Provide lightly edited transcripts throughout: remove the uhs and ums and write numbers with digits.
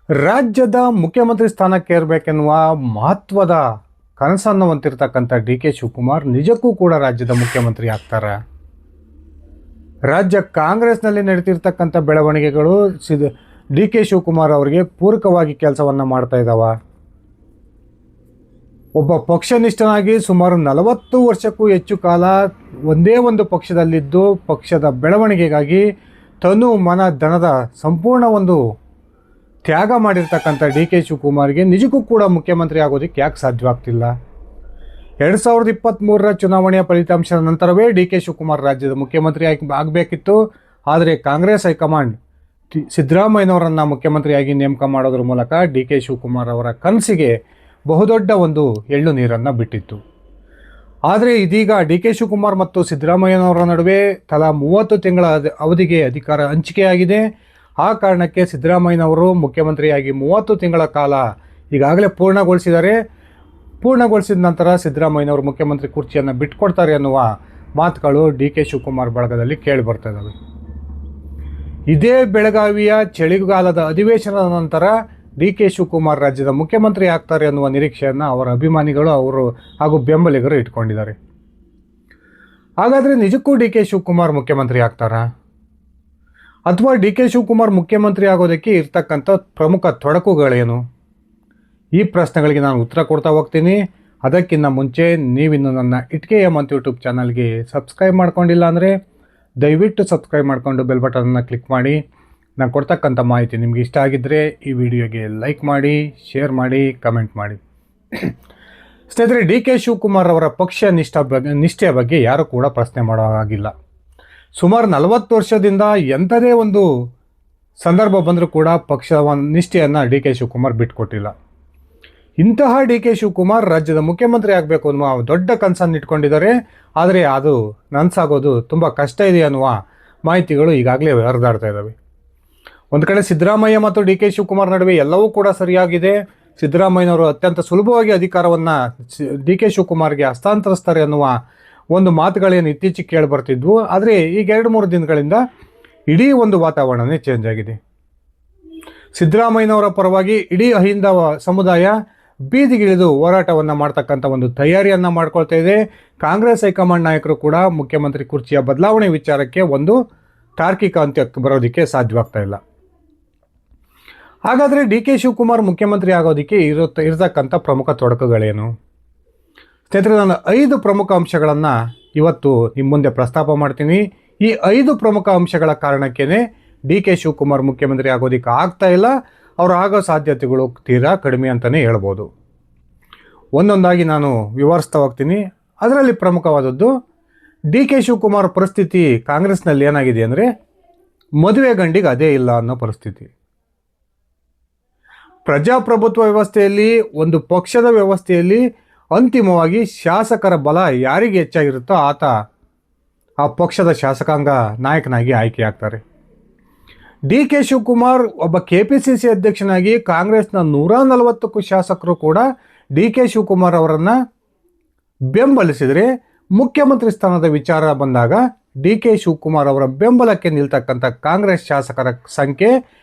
ರಾಜ್ಯದ ಮುಖ್ಯಮಂತ್ರಿ ಸ್ಥಾನಕ್ಕೆ ಏರಬೇಕೆನ್ನುವ ಮಹತ್ವದ ಕನಸನ್ನು ಹೊಂದಿರತಕ್ಕಂಥ ಡಿ ಕೆ ಶಿವಕುಮಾರ್ ನಿಜಕ್ಕೂ ಕೂಡ ರಾಜ್ಯದ ಮುಖ್ಯಮಂತ್ರಿ ಆಗ್ತಾರೆ. ರಾಜ್ಯ ಕಾಂಗ್ರೆಸ್ನಲ್ಲಿ ನಡೀತಿರ್ತಕ್ಕಂಥ ಬೆಳವಣಿಗೆಗಳು ಡಿ ಕೆ ಶಿವಕುಮಾರ್ ಅವರಿಗೆ ಪೂರಕವಾಗಿ ಕೆಲಸವನ್ನು ಮಾಡ್ತಾ ಇದ್ದಾವ. ಒಬ್ಬ ಪಕ್ಷನಿಷ್ಠನಾಗಿ ಸುಮಾರು 40 ವರ್ಷಕ್ಕೂ ಹೆಚ್ಚು ಕಾಲ ಒಂದೇ ಒಂದು ಪಕ್ಷದಲ್ಲಿದ್ದು ಪಕ್ಷದ ಬೆಳವಣಿಗೆಗಾಗಿ ತನು ಮನ ಧನದ ಸಂಪೂರ್ಣ ಒಂದು ತ್ಯಾಗ ಮಾಡಿರ್ತಕ್ಕಂಥ ಡಿ ಕೆ ಶಿವಕುಮಾರ್ಗೆ ನಿಜಕ್ಕೂ ಕೂಡ ಮುಖ್ಯಮಂತ್ರಿ ಆಗೋದಕ್ಕೆ ಯಾಕೆ ಸಾಧ್ಯವಾಗ್ತಿಲ್ಲ? 2023ರ ಚುನಾವಣೆಯ ಫಲಿತಾಂಶದ ನಂತರವೇ ಡಿ ಕೆ ಶಿವಕುಮಾರ್ ರಾಜ್ಯದ ಮುಖ್ಯಮಂತ್ರಿ ಆಗಬೇಕಿತ್ತು. ಆದರೆ ಕಾಂಗ್ರೆಸ್ ಹೈಕಮಾಂಡ್ ಸಿದ್ದರಾಮಯ್ಯನವರನ್ನು ಮುಖ್ಯಮಂತ್ರಿಯಾಗಿ ನೇಮಕ ಮಾಡೋದ್ರ ಮೂಲಕ ಡಿ ಕೆ ಶಿವಕುಮಾರ್ ಅವರ ಕನಸಿಗೆ ಬಹುದೊಡ್ಡ ಒಂದು ಎಳ್ಳು ನೀರನ್ನು ಬಿಟ್ಟಿತ್ತು. ಆದರೆ ಇದೀಗ ಡಿ ಕೆ ಶಿವಕುಮಾರ್ ಮತ್ತು ಸಿದ್ದರಾಮಯ್ಯನವರ ನಡುವೆ ತಲಾ 30 ತಿಂಗಳ ಅವಧಿಗೆ ಅಧಿಕಾರ ಹಂಚಿಕೆಯಾಗಿದೆ. ಆ ಕಾರಣಕ್ಕೆ ಸಿದ್ದರಾಮಯ್ಯನವರು ಮುಖ್ಯಮಂತ್ರಿಯಾಗಿ 30 ತಿಂಗಳ ಕಾಲ ಈಗಾಗಲೇ ಪೂರ್ಣಗೊಳಿಸಿದ ನಂತರ ಸಿದ್ದರಾಮಯ್ಯನವರು ಮುಖ್ಯಮಂತ್ರಿ ಕುರ್ಚಿಯನ್ನು ಬಿಟ್ಕೊಡ್ತಾರೆ ಅನ್ನುವ ಮಾತುಗಳು ಡಿ ಕೆ ಶಿವಕುಮಾರ್ ಬಳಗದಲ್ಲಿ ಕೇಳಿ ಬರ್ತಾ ಇದ್ದಾವೆ. ಇದೇ ಬೆಳಗಾವಿಯ ಚಳಿಗಾಲದ ಅಧಿವೇಶನದ ನಂತರ ಡಿ ಕೆ ಶಿವಕುಮಾರ್ ರಾಜ್ಯದ ಮುಖ್ಯಮಂತ್ರಿ ಆಗ್ತಾರೆ ಅನ್ನುವ ನಿರೀಕ್ಷೆಯನ್ನು ಅವರ ಅಭಿಮಾನಿಗಳು ಹಾಗೂ ಬೆಂಬಲಿಗರು ಇಟ್ಕೊಂಡಿದ್ದಾರೆ. ಹಾಗಾದರೆ ನಿಜಕ್ಕೂ ಡಿ ಕೆ ಶಿವಕುಮಾರ್ ಮುಖ್ಯಮಂತ್ರಿ ಆಗ್ತಾರಾ? ಅಥವಾ ಡಿ ಕೆ ಶಿವಕುಮಾರ್ ಮುಖ್ಯಮಂತ್ರಿ ಆಗೋದಕ್ಕೆ ಇರ್ತಕ್ಕಂಥ ಪ್ರಮುಖ ತೊಡಕುಗಳೇನು? ಈ ಪ್ರಶ್ನೆಗಳಿಗೆ ನಾನು ಉತ್ತರ ಕೊಡ್ತಾ ಹೋಗ್ತೀನಿ. ಅದಕ್ಕಿಂತ ಮುಂಚೆ ನೀವಿನ್ನು ನನ್ನ ಇಟ್ಕೆಯ ಮಂತ್ ಯೂಟ್ಯೂಬ್ ಚಾನಲ್ಗೆ ಸಬ್ಸ್ಕ್ರೈಬ್ ಮಾಡ್ಕೊಂಡಿಲ್ಲ ಅಂದರೆ ದಯವಿಟ್ಟು ಸಬ್ಸ್ಕ್ರೈಬ್ ಮಾಡಿಕೊಂಡು ಬೆಲ್ ಬಟನನ್ನು ಕ್ಲಿಕ್ ಮಾಡಿ. ನಾನು ಕೊಡ್ತಕ್ಕಂಥ ಮಾಹಿತಿ ನಿಮಗೆ ಇಷ್ಟ ಆಗಿದ್ದರೆ ಈ ವಿಡಿಯೋಗೆ ಲೈಕ್ ಮಾಡಿ, ಶೇರ್ ಮಾಡಿ, ಕಮೆಂಟ್ ಮಾಡಿ. ಸ್ನೇಹಿತರೆ, ಡಿ ಕೆ ಶಿವಕುಮಾರ್ ಅವರ ಪಕ್ಷ ನಿಷ್ಠೆಯ ಬಗ್ಗೆ ಯಾರೂ ಕೂಡ ಪ್ರಶ್ನೆ ಮಾಡೋ ಹಾಗಿಲ್ಲ. ಸುಮಾರು 40 ವರ್ಷದಿಂದ ಎಂಥದೇ ಒಂದು ಸಂದರ್ಭ ಬಂದರೂ ಕೂಡ ಪಕ್ಷದ ನಿಷ್ಠೆಯನ್ನು ಡಿ ಕೆ ಶಿವಕುಮಾರ್ ಬಿಟ್ಕೊಟ್ಟಿಲ್ಲ. ಇಂತಹ ಡಿ ಕೆ ಶಿವಕುಮಾರ್ ರಾಜ್ಯದ ಮುಖ್ಯಮಂತ್ರಿ ಆಗಬೇಕು ಅನ್ನುವ ದೊಡ್ಡ ಕನಸನ್ನು ಇಟ್ಕೊಂಡಿದ್ದಾರೆ. ಆದರೆ ಅದು ನನಸಾಗೋದು ತುಂಬ ಕಷ್ಟ ಇದೆ ಅನ್ನುವ ಮಾಹಿತಿಗಳು ಈಗಾಗಲೇ ಹರಿದಾಡ್ತಾ ಇದ್ದಾವೆ. ಒಂದು ಕಡೆ ಸಿದ್ದರಾಮಯ್ಯ ಮತ್ತು ಡಿ ಕೆ ಶಿವಕುಮಾರ್ ನಡುವೆ ಎಲ್ಲವೂ ಕೂಡ ಸರಿಯಾಗಿದೆ. ಸಿದ್ದರಾಮಯ್ಯನವರು ಅತ್ಯಂತ ಸುಲಭವಾಗಿ ಅಧಿಕಾರವನ್ನು ಡಿ ಕೆ ಶಿವಕುಮಾರ್ಗೆ ಹಸ್ತಾಂತರಿಸ್ತಾರೆ ಅನ್ನುವ ಒಂದು ಮಾತುಗಳೇನು ಇತ್ತೀಚೆಗೆ ಕೇಳಿ ಬರ್ತಿದ್ವು. ಆದರೆ ಈಗ 2-3 ದಿನಗಳಿಂದ ಇಡೀ ಒಂದು ವಾತಾವರಣನೇ ಚೇಂಜ್ ಆಗಿದೆ. ಸಿದ್ದರಾಮಯ್ಯನವರ ಪರವಾಗಿ ಇಡೀ ಅಹಿಂದ ಸಮುದಾಯ ಬೀದಿಗಿಳಿದು ಹೋರಾಟವನ್ನು ಮಾಡ್ತಕ್ಕಂಥ ಒಂದು ತಯಾರಿಯನ್ನು ಮಾಡ್ಕೊಳ್ತಾ ಇದೆ. ಕಾಂಗ್ರೆಸ್ ಹೈಕಮಾಂಡ್ ನಾಯಕರು ಕೂಡ ಮುಖ್ಯಮಂತ್ರಿ ಕುರ್ಚಿಯ ಬದಲಾವಣೆ ವಿಚಾರಕ್ಕೆ ಒಂದು ತಾರ್ಕಿಕ ಅಂತ್ಯಕ್ಕೆ ಬರೋದಕ್ಕೆ ಸಾಧ್ಯವಾಗ್ತಾ ಇಲ್ಲ. ಹಾಗಾದರೆ ಡಿ ಕೆ ಶಿವಕುಮಾರ್ ಮುಖ್ಯಮಂತ್ರಿ ಆಗೋದಕ್ಕೆ ಇರತಕ್ಕಂಥ ಪ್ರಮುಖ ತೊಡಕುಗಳೇನು? ಸ್ನೇಹಿತರೆ, ನಾನು 5 ಪ್ರಮುಖ ಅಂಶಗಳನ್ನು ಇವತ್ತು ನಿಮ್ಮ ಮುಂದೆ ಪ್ರಸ್ತಾಪ ಮಾಡ್ತೀನಿ. ಈ 5 ಪ್ರಮುಖ ಅಂಶಗಳ ಕಾರಣಕ್ಕೇ ಡಿ ಕೆ ಶಿವಕುಮಾರ್ ಮುಖ್ಯಮಂತ್ರಿ ಆಗೋದಕ್ಕೆ ಆಗ್ತಾ ಇಲ್ಲ. ಅವರು ಆಗೋ ಸಾಧ್ಯತೆಗಳು ತೀರಾ ಕಡಿಮೆ ಅಂತಲೇ ಹೇಳ್ಬೋದು. ಒಂದೊಂದಾಗಿ ನಾನು ವಿವರಿಸ್ತಾ ಹೋಗ್ತೀನಿ. ಅದರಲ್ಲಿ ಪ್ರಮುಖವಾದದ್ದು ಡಿ ಕೆ ಶಿವಕುಮಾರ್ ಪರಿಸ್ಥಿತಿ ಕಾಂಗ್ರೆಸ್ನಲ್ಲಿ ಏನಾಗಿದೆ ಅಂದರೆ ಮದುವೆ ಗಂಡಿಗೆ ಅದೇ ಇಲ್ಲ ಅನ್ನೋ ಪರಿಸ್ಥಿತಿ. ಪ್ರಜಾಪ್ರಭುತ್ವ ವ್ಯವಸ್ಥೆಯಲ್ಲಿ, ಒಂದು ಪಕ್ಷದ ವ್ಯವಸ್ಥೆಯಲ್ಲಿ ಅಂತಿಮವಾಗಿ ಶಾಸಕರ ಬಲ ಯಾರಿಗೆ ಹೆಚ್ಚಾಗಿರುತ್ತೋ ಆತ ಆ ಪಕ್ಷದ ಶಾಸಕಾಂಗ ನಾಯಕನಾಗಿ ಆಯ್ಕೆಯಾಗ್ತಾರೆ. ಡಿ ಕೆ ಶಿವಕುಮಾರ್ ಒಬ್ಬ KPCC ಅಧ್ಯಕ್ಷನಾಗಿ ಕಾಂಗ್ರೆಸ್ನ 140ಕ್ಕೂ ಶಾಸಕರು ಕೂಡ ಡಿ ಕೆ ಶಿವಕುಮಾರ್ ಅವರನ್ನು ಬೆಂಬಲಿಸಿದರೆ, ಮುಖ್ಯಮಂತ್ರಿ ಸ್ಥಾನದ ವಿಚಾರ ಬಂದಾಗ ಡಿ ಕೆ ಶಿವಕುಮಾರ್ ಅವರ ಬೆಂಬಲಕ್ಕೆ ನಿಲ್ತಕ್ಕಂಥ ಕಾಂಗ್ರೆಸ್ ಶಾಸಕರ ಸಂಖ್ಯೆ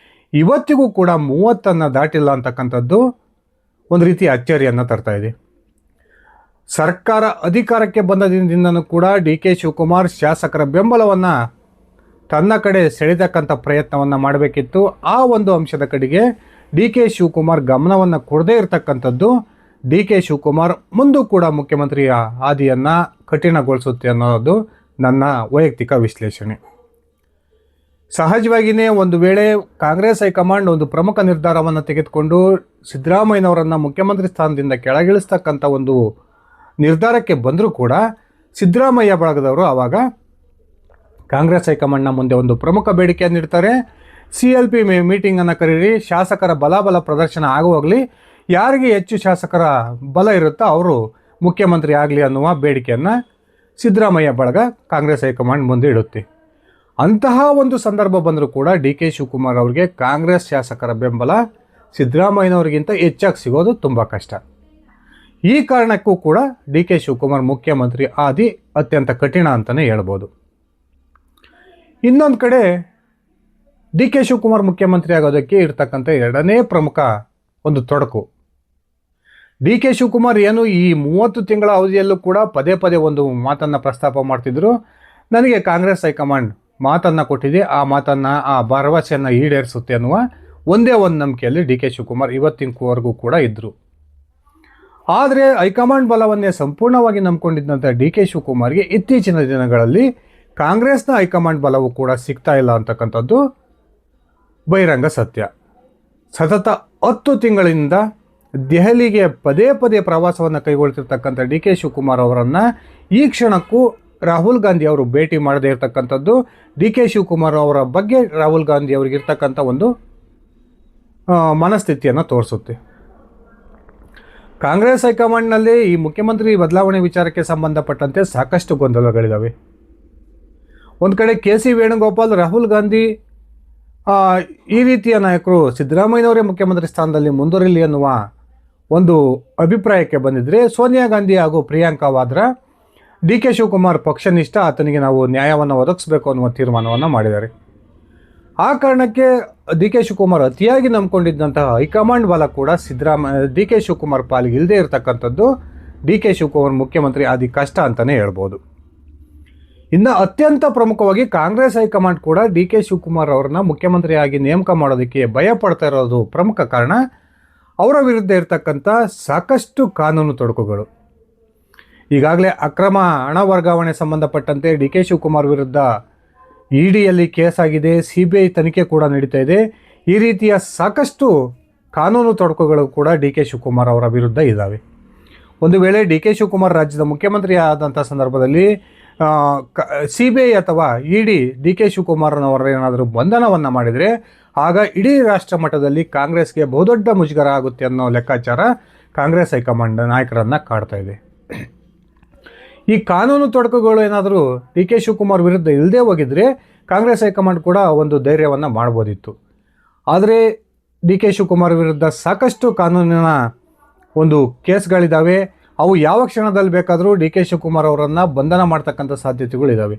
ಇವತ್ತಿಗೂ ಕೂಡ 30 ದಾಟಿಲ್ಲ ಅಂತಕ್ಕಂಥದ್ದು ಒಂದು ರೀತಿ ಅಚ್ಚರಿಯನ್ನು ತರ್ತಾ ಇದೆ. ಸರ್ಕಾರ ಅಧಿಕಾರಕ್ಕೆ ಬಂದ ದಿನದಿಂದನೂ ಕೂಡ ಡಿ ಕೆ ಶಿವಕುಮಾರ್ ಶಾಸಕರ ಬೆಂಬಲವನ್ನು ತನ್ನ ಕಡೆ ಸೆಳೆತಕ್ಕಂಥ ಪ್ರಯತ್ನವನ್ನು ಮಾಡಬೇಕಿತ್ತು. ಆ ಒಂದು ಅಂಶದ ಕಡೆಗೆ ಡಿ ಕೆ ಶಿವಕುಮಾರ್ ಗಮನವನ್ನು ಕೊಡದೇ ಇರತಕ್ಕಂಥದ್ದು ಡಿ ಕೆ ಶಿವಕುಮಾರ್ ಮುಂದೂ ಕೂಡ ಮುಖ್ಯಮಂತ್ರಿಯ ಹಾದಿಯನ್ನು ಕಠಿಣಗೊಳಿಸುತ್ತೆ ಅನ್ನೋದು ನನ್ನ ವೈಯಕ್ತಿಕ ವಿಶ್ಲೇಷಣೆ. ಸಹಜವಾಗಿಯೇ ಒಂದು ವೇಳೆ ಕಾಂಗ್ರೆಸ್ ಹೈಕಮಾಂಡ್ ಒಂದು ಪ್ರಮುಖ ನಿರ್ಧಾರವನ್ನು ತೆಗೆದುಕೊಂಡು ಸಿದ್ದರಾಮಯ್ಯನವರನ್ನು ಮುಖ್ಯಮಂತ್ರಿ ಸ್ಥಾನದಿಂದ ಕೆಳಗಿಳಿಸ್ತಕ್ಕಂಥ ಒಂದು ನಿರ್ಧಾರಕ್ಕೆ ಬಂದರೂ ಕೂಡ ಸಿದ್ದರಾಮಯ್ಯ ಬಳಗದವರು ಆವಾಗ ಕಾಂಗ್ರೆಸ್ ಹೈಕಮಾಂಡ್ನ ಮುಂದೆ ಒಂದು ಪ್ರಮುಖ ಬೇಡಿಕೆಯನ್ನು ಇಡ್ತಾರೆ. CLP ಮೀಟಿಂಗನ್ನು ಕರೀರಿ, ಶಾಸಕರ ಬಲ ಪ್ರದರ್ಶನ ಆಗುವಾಗಲಿ, ಯಾರಿಗೆ ಹೆಚ್ಚು ಶಾಸಕರ ಬಲ ಇರುತ್ತೋ ಅವರು ಮುಖ್ಯಮಂತ್ರಿ ಆಗಲಿ ಅನ್ನುವ ಬೇಡಿಕೆಯನ್ನು ಸಿದ್ದರಾಮಯ್ಯ ಬಳಗ ಕಾಂಗ್ರೆಸ್ ಹೈಕಮಾಂಡ್ ಮುಂದೆ ಇಡುತ್ತೆ. ಅಂತಹ ಒಂದು ಸಂದರ್ಭ ಬಂದರೂ ಕೂಡ ಡಿ ಕೆ ಶಿವಕುಮಾರ್ ಅವರಿಗೆ ಕಾಂಗ್ರೆಸ್ ಶಾಸಕರ ಬೆಂಬಲ ಸಿದ್ದರಾಮಯ್ಯನವರಿಗಿಂತ ಹೆಚ್ಚಾಗಿ ಸಿಗೋದು ತುಂಬ ಕಷ್ಟ. ಈ ಕಾರಣಕ್ಕೂ ಕೂಡ ಡಿ ಕೆ ಶಿವಕುಮಾರ್ ಮುಖ್ಯಮಂತ್ರಿ ಆದಿ ಅತ್ಯಂತ ಕಠಿಣ ಅಂತಲೇ ಹೇಳ್ಬೋದು. ಇನ್ನೊಂದು ಕಡೆ ಡಿ ಕೆ ಶಿವಕುಮಾರ್ ಮುಖ್ಯಮಂತ್ರಿ ಆಗೋದಕ್ಕೆ ಇರ್ತಕ್ಕಂಥ ಎರಡನೇ ಪ್ರಮುಖ ಒಂದು ತೊಡಕು. ಡಿ ಕೆ ಶಿವಕುಮಾರ್ ಏನು ಈ 30 ತಿಂಗಳ ಅವಧಿಯಲ್ಲೂ ಕೂಡ ಪದೇ ಪದೇ ಒಂದು ಮಾತನ್ನು ಪ್ರಸ್ತಾಪ ಮಾಡ್ತಿದ್ರು. ನನಗೆ ಕಾಂಗ್ರೆಸ್ ಹೈಕಮಾಂಡ್ ಮಾತನ್ನು ಕೊಟ್ಟಿದೆ, ಆ ಭರವಸೆಯನ್ನು ಈಡೇರಿಸುತ್ತೆ ಅನ್ನುವ ಒಂದೇ ಒಂದು ನಂಬಿಕೆಯಲ್ಲಿ ಡಿ ಕೆ ಶಿವಕುಮಾರ್ ಇವತ್ತಿನವರೆಗೂ ಕೂಡ ಇದ್ದರು. ಆದರೆ ಹೈಕಮಾಂಡ್ ಬಲವನ್ನೇ ಸಂಪೂರ್ಣವಾಗಿ ನಂಬಿಕೊಂಡಿದ್ದಂಥ ಡಿ ಕೆ ಶಿವಕುಮಾರ್ಗೆ ಇತ್ತೀಚಿನ ದಿನಗಳಲ್ಲಿ ಕಾಂಗ್ರೆಸ್ನ ಹೈಕಮಾಂಡ್ ಬಲವು ಕೂಡ ಸಿಗ್ತಾ ಇಲ್ಲ ಅಂತಕ್ಕಂಥದ್ದು ಬಹಿರಂಗ ಸತ್ಯ. ಸತತ 10 ತಿಂಗಳಿಂದ ದೆಹಲಿಗೆ ಪದೇ ಪದೇ ಪ್ರವಾಸವನ್ನು ಕೈಗೊಳ್ತಿರ್ತಕ್ಕಂಥ ಡಿ ಕೆ ಶಿವಕುಮಾರ್ ಅವರನ್ನು ಈ ಕ್ಷಣಕ್ಕೂ ರಾಹುಲ್ ಗಾಂಧಿ ಅವರು ಭೇಟಿ ಮಾಡದೇ ಇರತಕ್ಕಂಥದ್ದು ಡಿ ಕೆ ಶಿವಕುಮಾರ್ ಅವರ ಬಗ್ಗೆ ರಾಹುಲ್ ಗಾಂಧಿ ಅವರಿಗಿರ್ತಕ್ಕಂಥ ಒಂದು ಮನಸ್ಥಿತಿಯನ್ನು ತೋರಿಸುತ್ತೆ. ಕಾಂಗ್ರೆಸ್ ಹೈಕಮಾಂಡ್ನಲ್ಲಿ ಈ ಮುಖ್ಯಮಂತ್ರಿ ಬದಲಾವಣೆ ವಿಚಾರಕ್ಕೆ ಸಂಬಂಧಪಟ್ಟಂತೆ ಸಾಕಷ್ಟು ಗೊಂದಲಗಳಿದ್ದಾವೆ. ಒಂದು ಕಡೆ ಕೆ ಸಿ ವೇಣುಗೋಪಾಲ್, ರಾಹುಲ್ ಗಾಂಧಿ ಈ ರೀತಿಯ ನಾಯಕರು ಸಿದ್ದರಾಮಯ್ಯನವರೇ ಮುಖ್ಯಮಂತ್ರಿ ಸ್ಥಾನದಲ್ಲಿ ಮುಂದುವರಿಲಿ ಅನ್ನುವ ಒಂದು ಅಭಿಪ್ರಾಯಕ್ಕೆ ಬಂದಿದ್ದರೆ, ಸೋನಿಯಾ ಗಾಂಧಿ ಹಾಗೂ ಪ್ರಿಯಾಂಕಾ ವಾದ್ರಾ ಡಿ ಕೆ ಶಿವಕುಮಾರ್ ಪಕ್ಷನಿಷ್ಠ, ಆತನಿಗೆ ನಾವು ನ್ಯಾಯವನ್ನು ಒದಗಿಸಬೇಕು ಅನ್ನುವ ತೀರ್ಮಾನವನ್ನು ಮಾಡಿದ್ದಾರೆ. ಆ ಕಾರಣಕ್ಕೆ ಡಿ ಕೆ ಶಿವಕುಮಾರ್ ಅತಿಯಾಗಿ ನಂಬಿಕೊಂಡಿದ್ದಂತಹ ಹೈಕಮಾಂಡ್ ಬಲ ಕೂಡ ಡಿ ಕೆ ಶಿವಕುಮಾರ್ ಪಾಲಿಗೆ ಇಲ್ಲದೆ ಇರತಕ್ಕಂಥದ್ದು ಡಿ ಕೆ ಶಿವಕುಮಾರ್ ಮುಖ್ಯಮಂತ್ರಿ ಆದಿ ಕಷ್ಟ ಅಂತಲೇ ಹೇಳ್ಬೋದು. ಇನ್ನು ಅತ್ಯಂತ ಪ್ರಮುಖವಾಗಿ ಕಾಂಗ್ರೆಸ್ ಹೈಕಮಾಂಡ್ ಕೂಡ ಡಿ ಕೆ ಶಿವಕುಮಾರ್ ಅವರನ್ನ ಮುಖ್ಯಮಂತ್ರಿಯಾಗಿ ನೇಮಕ ಮಾಡೋದಕ್ಕೆ ಭಯ ಪಡ್ತಾ ಇರೋದು ಪ್ರಮುಖ ಕಾರಣ ಅವರ ವಿರುದ್ಧ ಇರತಕ್ಕಂಥ ಸಾಕಷ್ಟು ಕಾನೂನು ತೊಡಕುಗಳು. ಈಗಾಗಲೇ ಅಕ್ರಮ ಹಣ ವರ್ಗಾವಣೆ ಸಂಬಂಧಪಟ್ಟಂತೆ ಡಿ ಕೆ ಶಿವಕುಮಾರ್ ವಿರುದ್ಧ ಇಡಿಯಲ್ಲಿ ಕೇಸ್ ಆಗಿದೆ, CBI ತನಿಖೆ ಕೂಡ ನಡೀತಾ ಇದೆ. ಈ ರೀತಿಯ ಸಾಕಷ್ಟು ಕಾನೂನು ತೊಡಕುಗಳು ಕೂಡ ಡಿ ಕೆ ಶಿವಕುಮಾರ್ ಅವರ ವಿರುದ್ಧ ಇದ್ದಾವೆ. ಒಂದು ವೇಳೆ ಡಿ ಕೆ ಶಿವಕುಮಾರ್ ರಾಜ್ಯದ ಮುಖ್ಯಮಂತ್ರಿ ಆದಂಥ ಸಂದರ್ಭದಲ್ಲಿ CBI ಅಥವಾ ಇಡಿ ಡಿ ಕೆ ಶಿವಕುಮಾರ್ನವರ ಏನಾದರೂ ಬಂಧನವನ್ನು ಮಾಡಿದರೆ ಆಗ ಇಡೀ ರಾಷ್ಟ್ರ ಮಟ್ಟದಲ್ಲಿ ಕಾಂಗ್ರೆಸ್ಗೆ ಬಹುದೊಡ್ಡ ಮುಜುಗರ ಆಗುತ್ತೆ ಅನ್ನೋ ಲೆಕ್ಕಾಚಾರ ಕಾಂಗ್ರೆಸ್ ಹೈಕಮಾಂಡ್ ನಾಯಕರನ್ನು ಕಾಡ್ತಾ ಇದೆ. ಈ ಕಾನೂನು ತೊಡಕುಗಳು ಏನಾದರೂ ಡಿ ಕೆ ಶಿವಕುಮಾರ್ ವಿರುದ್ಧ ಇಲ್ಲದೆ ಹೋಗಿದ್ರೆ ಕಾಂಗ್ರೆಸ್ ಹೈಕಮಾಂಡ್ ಕೂಡ ಒಂದು ಧೈರ್ಯವನ್ನು ಮಾಡ್ಬೋದಿತ್ತು. ಆದರೆ ಡಿ ಕೆ ಶಿವಕುಮಾರ್ ವಿರುದ್ಧ ಸಾಕಷ್ಟು ಕಾನೂನಿನ ಒಂದು ಕೇಸ್ಗಳಿದ್ದಾವೆ. ಅವು ಯಾವ ಕ್ಷಣದಲ್ಲಿ ಬೇಕಾದರೂ ಡಿ ಕೆ ಶಿವಕುಮಾರ್ ಅವರನ್ನು ಬಂಧನ ಮಾಡ್ತಕ್ಕಂಥ ಸಾಧ್ಯತೆಗಳಿದ್ದಾವೆ.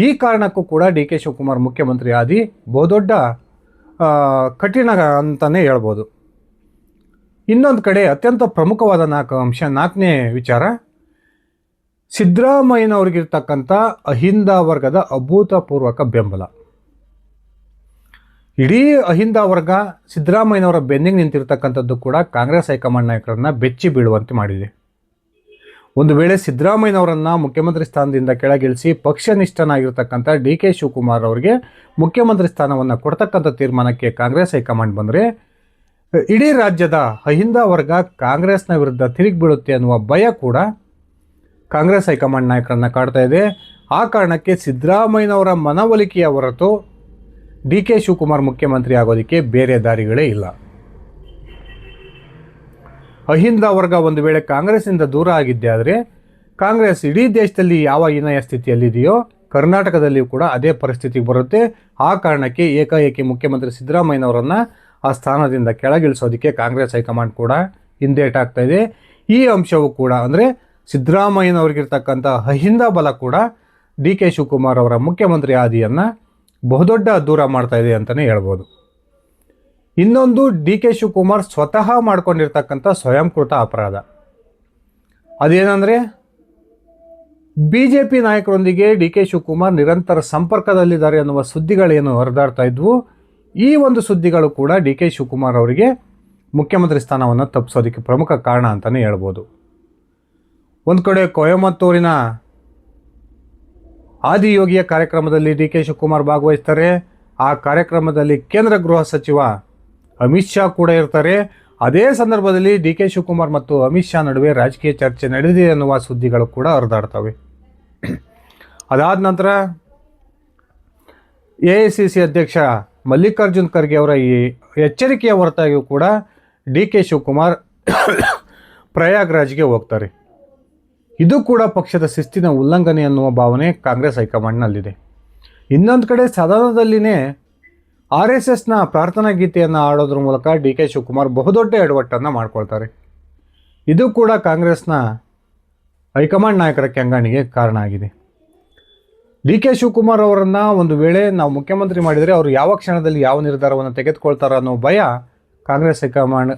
ಈ ಕಾರಣಕ್ಕೂ ಕೂಡ ಡಿ ಕೆ ಶಿವಕುಮಾರ್ ಮುಖ್ಯಮಂತ್ರಿ ಆದಿ ಬಹುದೊಡ್ಡ ಕಠಿಣ ಅಂತಲೇ ಹೇಳ್ಬೋದು. ಇನ್ನೊಂದು ಕಡೆ ಅತ್ಯಂತ ಪ್ರಮುಖವಾದ ನಾಲ್ಕನೇ ವಿಚಾರ, ಸಿದ್ದರಾಮಯ್ಯನವ್ರಿಗಿರ್ತಕ್ಕಂಥ ಅಹಿಂದ ವರ್ಗದ ಅಭೂತಪೂರ್ವಕ ಬೆಂಬಲ. ಇಡೀ ಅಹಿಂದ ವರ್ಗ ಸಿದ್ದರಾಮಯ್ಯನವರ ಬೆನ್ನಿಗೆ ನಿಂತಿರ್ತಕ್ಕಂಥದ್ದು ಕೂಡ ಕಾಂಗ್ರೆಸ್ ಹೈಕಮಾಂಡ್ ನಾಯಕರನ್ನು ಬೆಚ್ಚಿ ಬೀಳುವಂತೆ ಮಾಡಿದೆ. ಒಂದು ವೇಳೆ ಸಿದ್ದರಾಮಯ್ಯನವರನ್ನು ಮುಖ್ಯಮಂತ್ರಿ ಸ್ಥಾನದಿಂದ ಕೆಳಗಿಳಿಸಿ ಪಕ್ಷನಿಷ್ಠನಾಗಿರ್ತಕ್ಕಂಥ ಡಿ ಕೆ ಶಿವಕುಮಾರ್ ಅವರಿಗೆ ಮುಖ್ಯಮಂತ್ರಿ ಸ್ಥಾನವನ್ನು ಕೊಡ್ತಕ್ಕಂಥ ತೀರ್ಮಾನಕ್ಕೆ ಕಾಂಗ್ರೆಸ್ ಹೈಕಮಾಂಡ್ ಬಂದರೆ ಇಡೀ ರಾಜ್ಯದ ಅಹಿಂದ ವರ್ಗ ಕಾಂಗ್ರೆಸ್ನ ವಿರುದ್ಧ ತಿರುಗಿ ಬೀಳುತ್ತೆ ಅನ್ನುವ ಭಯ ಕೂಡ ಕಾಂಗ್ರೆಸ್ ಹೈಕಮಾಂಡ್ ನಾಯಕರನ್ನು ಕಾಡ್ತಾ ಇದೆ. ಆ ಕಾರಣಕ್ಕೆ ಸಿದ್ದರಾಮಯ್ಯನವರ ಮನವೊಲಿಕೆಯ ಹೊರತು ಡಿ ಕೆ ಶಿವಕುಮಾರ್ ಮುಖ್ಯಮಂತ್ರಿ ಆಗೋದಕ್ಕೆ ಬೇರೆ ದಾರಿಗಳೇ ಇಲ್ಲ. ಅಹಿಂದ ವರ್ಗ ಒಂದು ವೇಳೆ ಕಾಂಗ್ರೆಸ್ನಿಂದ ದೂರ ಆಗಿದ್ದೆ ಆದರೆ ಕಾಂಗ್ರೆಸ್ ಇಡೀ ದೇಶದಲ್ಲಿ ಯಾವ ಹೀನಾಯ ಸ್ಥಿತಿಯಲ್ಲಿದೆಯೋ ಕರ್ನಾಟಕದಲ್ಲಿಯೂ ಕೂಡ ಅದೇ ಪರಿಸ್ಥಿತಿಗೆ ಬರುತ್ತೆ. ಆ ಕಾರಣಕ್ಕೆ ಏಕಾಏಕಿ ಮುಖ್ಯಮಂತ್ರಿ ಸಿದ್ದರಾಮಯ್ಯನವರನ್ನು ಆ ಸ್ಥಾನದಿಂದ ಕೆಳಗಿಳಿಸೋದಕ್ಕೆ ಕಾಂಗ್ರೆಸ್ ಹೈಕಮಾಂಡ್ ಕೂಡ ಹಿಂದೇಟಾಗ್ತಾ ಇದೆ. ಈ ಅಂಶವು ಕೂಡ ಅಂದರೆ ಸಿದ್ದರಾಮಯ್ಯನವ್ರಿಗಿರ್ತಕ್ಕಂಥ ಅಹಿಂದ ಬಲ ಕೂಡ ಡಿ ಕೆ ಶಿವಕುಮಾರ್ ಅವರ ಮುಖ್ಯಮಂತ್ರಿ ಆದಿಯನ್ನು ಬಹುದೊಡ್ಡ ದೂರ ಮಾಡ್ತಾ ಇದೆ ಅಂತಲೇ ಹೇಳ್ಬೋದು. ಇನ್ನೊಂದು, ಡಿ ಕೆ ಶಿವಕುಮಾರ್ ಸ್ವತಃ ಮಾಡ್ಕೊಂಡಿರ್ತಕ್ಕಂಥ ಸ್ವಯಂಕೃತ ಅಪರಾಧ ಅದೇನೆಂದರೆ BJP ನಾಯಕರೊಂದಿಗೆ ಡಿ ಕೆ ಶಿವಕುಮಾರ್ ನಿರಂತರ ಸಂಪರ್ಕದಲ್ಲಿದ್ದಾರೆ ಅನ್ನುವ ಸುದ್ದಿಗಳೇನು ಹರಿದಾಡ್ತಾ ಇದ್ವು, ಈ ಒಂದು ಸುದ್ದಿಗಳು ಕೂಡ ಡಿ ಕೆ ಶಿವಕುಮಾರ್ ಅವರಿಗೆ ಮುಖ್ಯಮಂತ್ರಿ ಸ್ಥಾನವನ್ನು ತಪ್ಪಿಸೋದಕ್ಕೆ ಪ್ರಮುಖ ಕಾರಣ ಅಂತಲೇ ಹೇಳ್ಬೋದು. ಒಂದು ಕಡೆ ಕೊಯಮತ್ತೂರಿನ ಆದಿಯೋಗಿಯ ಕಾರ್ಯಕ್ರಮದಲ್ಲಿ ಡಿ ಕೆ ಶಿವಕುಮಾರ್ ಭಾಗವಹಿಸ್ತಾರೆ. ಆ ಕಾರ್ಯಕ್ರಮದಲ್ಲಿ ಕೇಂದ್ರ ಗೃಹ ಸಚಿವ ಅಮಿತ್ ಶಾ ಕೂಡ ಇರ್ತಾರೆ. ಅದೇ ಸಂದರ್ಭದಲ್ಲಿ ಡಿ ಕೆ ಶಿವಕುಮಾರ್ ಮತ್ತು ಅಮಿತ್ ಶಾ ನಡುವೆ ರಾಜಕೀಯ ಚರ್ಚೆ ನಡೆದಿದೆ ಅನ್ನುವ ಸುದ್ದಿಗಳು ಕೂಡ ಹರಿದಾಡ್ತವೆ. ಅದಾದ ನಂತರ AICC ಅಧ್ಯಕ್ಷ ಮಲ್ಲಿಕಾರ್ಜುನ್ ಖರ್ಗೆ ಅವರ ಈ ಎಚ್ಚರಿಕೆಯ ಹೊರತಾಗಿಯೂ ಕೂಡ ಡಿ ಕೆ ಶಿವಕುಮಾರ್ ಪ್ರಯಾಗ್ರಾಜ್ಗೆ ಹೋಗ್ತಾರೆ. ಇದು ಕೂಡ ಪಕ್ಷದ ಶಿಸ್ತಿನ ಉಲ್ಲಂಘನೆ ಅನ್ನುವ ಭಾವನೆ ಕಾಂಗ್ರೆಸ್ ಹೈಕಮಾಂಡ್ನಲ್ಲಿದೆ. ಇನ್ನೊಂದು ಕಡೆ ಸದನದಲ್ಲಿನೇ RSSನ ಪ್ರಾರ್ಥನಾ ಗೀತೆಯನ್ನು ಆಡೋದ್ರ ಮೂಲಕ ಡಿ ಕೆ ಶಿವಕುಮಾರ್ ಬಹುದೊಡ್ಡ ಎಡವಟ್ಟನ್ನು ಮಾಡ್ಕೊಳ್ತಾರೆ. ಇದು ಕೂಡ ಕಾಂಗ್ರೆಸ್ನ ಹೈಕಮಾಂಡ್ ನಾಯಕರ ಕೆಂಗಣ್ಣಿಗೆ ಕಾರಣ ಆಗಿದೆ. ಡಿ ಕೆ ಶಿವಕುಮಾರ್ ಅವರನ್ನು ಒಂದು ವೇಳೆ ನಾವು ಮುಖ್ಯಮಂತ್ರಿ ಮಾಡಿದರೆ ಅವರು ಯಾವ ಕ್ಷಣದಲ್ಲಿ ಯಾವ ನಿರ್ಧಾರವನ್ನು ತೆಗೆದುಕೊಳ್ತಾರೋ ಅನ್ನೋ ಭಯ ಕಾಂಗ್ರೆಸ್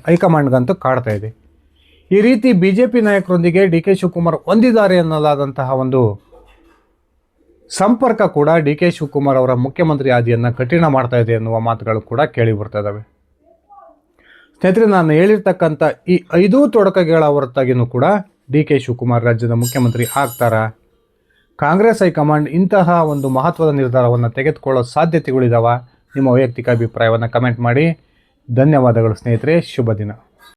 ಹೈಕಮಾಂಡ್ಗಂತೂ ಕಾಡ್ತಾ ಇದೆ. ಈ ರೀತಿ ಬಿ ಜೆ ಪಿ ನಾಯಕರೊಂದಿಗೆ ಡಿ ಕೆ ಶಿವಕುಮಾರ್ ಹೊಂದಿದ್ದಾರೆ ಅನ್ನಲಾದಂತಹ ಒಂದು ಸಂಪರ್ಕ ಕೂಡ ಡಿ ಕೆ ಶಿವಕುಮಾರ್ ಅವರ ಮುಖ್ಯಮಂತ್ರಿ ಹಾದಿಯನ್ನು ಕಠಿಣ ಮಾಡ್ತಾ ಇದೆ ಎನ್ನುವ ಮಾತುಗಳು ಕೂಡ ಕೇಳಿ ಬರ್ತಾ ಇದ್ದಾವೆ. ಸ್ನೇಹಿತರೆ, ನಾನು ಹೇಳಿರ್ತಕ್ಕಂಥ ಈ 5 ತೊಡಕುಗಳ ಹೊರತಾಗಿಯೂ ಕೂಡ ಡಿ ಕೆ ಶಿವಕುಮಾರ್ ರಾಜ್ಯದ ಮುಖ್ಯಮಂತ್ರಿ ಆಗ್ತಾರಾ? ಕಾಂಗ್ರೆಸ್ ಹೈಕಮಾಂಡ್ ಇಂತಹ ಒಂದು ಮಹತ್ವದ ನಿರ್ಧಾರವನ್ನು ತೆಗೆದುಕೊಳ್ಳೋ ಸಾಧ್ಯತೆಗಳಿದಾವ? ನಿಮ್ಮ ವೈಯಕ್ತಿಕ ಅಭಿಪ್ರಾಯವನ್ನು ಕಮೆಂಟ್ ಮಾಡಿ. ಧನ್ಯವಾದಗಳು ಸ್ನೇಹಿತರೆ, ಶುಭ ದಿನ.